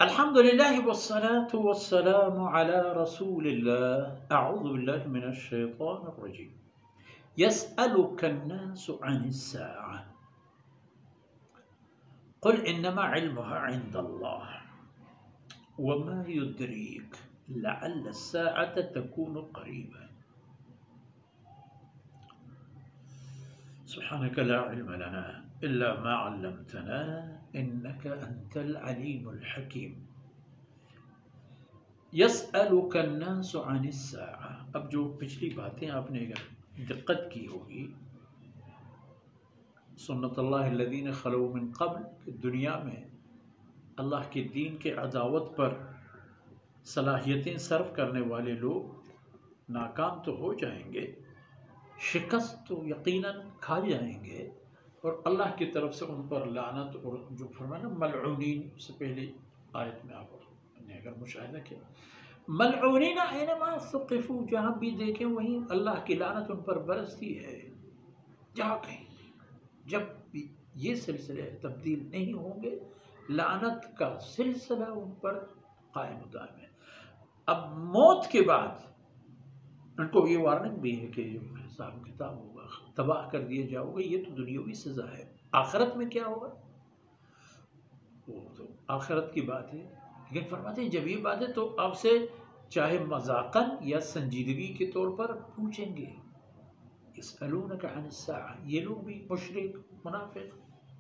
الحمد لله والصلاة والسلام على رسول الله. أعوذ بالله من الشيطان الرجيم. يسألك الناس عن الساعة قل إنما علمها عند الله وما يدريك لعل الساعة تكون قريبا. سبحانك لا علم لنا إلا ما علمتنا إنك أنت العليم الحكيم. يسألك الناس عن الساعة. اب جو پچھلی باتیں آپ نے اگر دقت کی ہوگی، سنت اللہ الذین خلو من قبل، کہ دنیا میں اللہ کے دین کے عداوت پر صلاحیتیں صرف کرنے والے لوگ ناکام تو ہو جائیں گے، شکست تو یقیناً کھا جائیں گے، اور اللہ کی طرف سے ان پر لعنت، اور جو فرمایا نا ملعونین، سے پہلی آیت میں آپ نے اگر مشاہدہ کیا، ملعونین اینما ثقفوا، جہاں بھی دیکھیں وہیں اللہ کی لعنت ان پر برستی ہے، جہاں کہیں جب بھی یہ سلسلے تبدیل نہیں ہوں گے، لعنت کا سلسلہ ان پر قائم و دائم ہے۔ اب موت کے بعد ان کو یہ وارننگ بھی ہے کہ حساب کتاب ہوگا، تباہ کر دیا جاؤ گے، یہ تو دنیاوی سزا ہے۔ آخرت میں کیا ہوگا وہ تو آخرت کی بات ہے، لیکن فرماتے ہیں جب یہ بات ہے تو آپ سے چاہے مذاقاً یا سنجیدگی کے طور پر پوچھیں گے۔ یسألونک عن الساعہ، یہ لوگ بھی مشرک، منافق،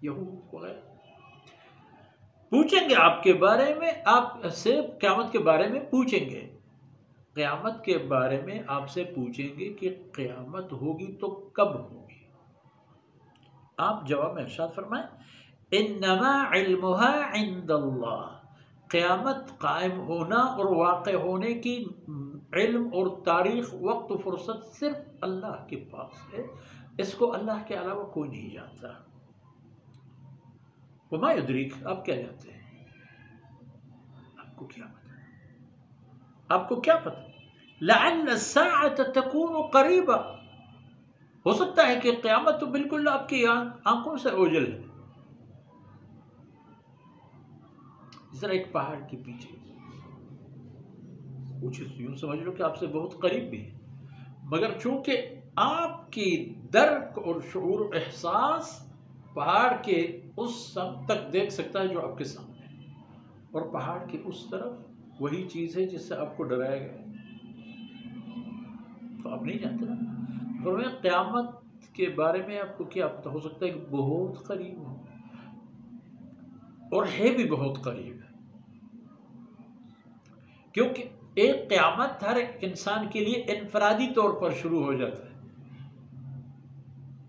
یہود وغیرہ پوچھیں گے آپ کے بارے میں، آپ سے قیامت کے بارے میں پوچھیں گے، قیامت کے بارے میں آپ سے پوچھیں گے کہ قیامت ہوگی تو کب ہوگی؟ آپ جواب میں ارشاد فرمائیں انما علمها عند اللہ، قیامت قائم ہونا اور واقع ہونے کی علم اور تاریخ، وقت و فرصت صرف اللہ کے پاس ہے، اس کو اللہ کے علاوہ کوئی نہیں جانتا۔ وما یدریک، آپ کیا جانتے ہیں؟ آپ کو کیا پتا؟ آپ کو کیا پتا؟ لعل الساعة تكون قریبا، ہو سکتا ہے کہ قیامت تو بالکل آپ کی آنکھوں سے اوجھل ہے، ذرا ایک پہاڑ کے پیچھے، کچھ یوں سمجھ لو کہ آپ سے بہت قریب بھی ہے، مگر چونکہ آپ کی درک اور شعور و احساس پہاڑ کے اس سم تک دیکھ سکتا ہے جو آپ کے سامنے ہے، اور پہاڑ کے اس طرف وہی چیز ہے جس سے آپ کو ڈرایا گیا ہے، تو آپ نہیں جانتے نا۔ فرمایا قیامت کے بارے میں آپ کو کیا پتہ، ہو سکتا ہے کہ بہت قریب ہو، اور ہے بھی بہت قریب، کیونکہ ایک قیامت ہر ایک انسان کے لیے انفرادی طور پر شروع ہو جاتا ہے،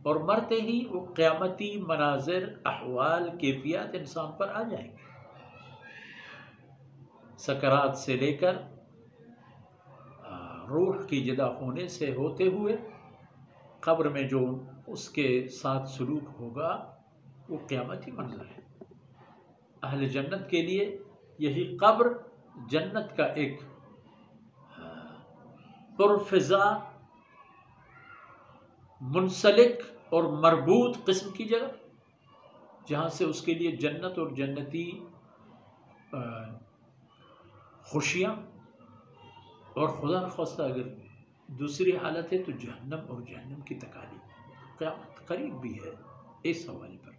اور مرتے ہی وہ قیامتی مناظر، احوال، کیفیات انسان پر آ جائیں گے، سکرات سے لے کر روح کی جدا ہونے سے ہوتے ہوئے قبر میں جو اس کے ساتھ سلوک ہوگا وہ قیامتی منظر ہے۔ اہل جنت کے لیے یہی قبر جنت کا ایک پرفضا، منسلک اور مربوط قسم کی جگہ، جہاں سے اس کے لیے جنت اور جنتی خوشیاں، اور خدا نخواستہ اگر دوسری حالت ہے تو جہنم اور جہنم کی تکالیف۔ قیامت قریب بھی ہے اس حوالے پر،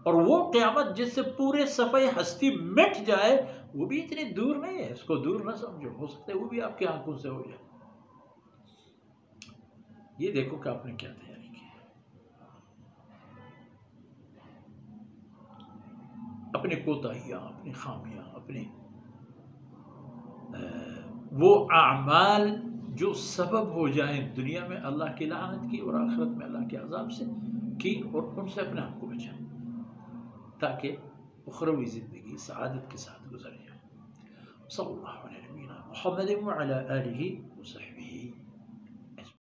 اور وہ قیامت جس سے پورے صفحے ہستی مٹ جائے وہ بھی اتنی دور نہیں ہے، اس کو دور نہ سمجھو، ہو سکتا ہے وہ بھی آپ کی آنکھوں سے ہو جائے۔ یہ دیکھو کہ آپ نے کیا تیاری کی، اپنے کوتاہیاں، اپنی خامیاں، اپنے وہ اعمال جو سبب ہو جائیں دنیا میں اللہ کی لعنت کی اور آخرت میں اللہ کے عذاب سے کی، اور ان سے اپنے آپ کو بچائیں تاکہ اخروی زندگی سعادت کے ساتھ گزر جائے۔ صلی اللہ علیہ وسلم محمد وعلی آلہ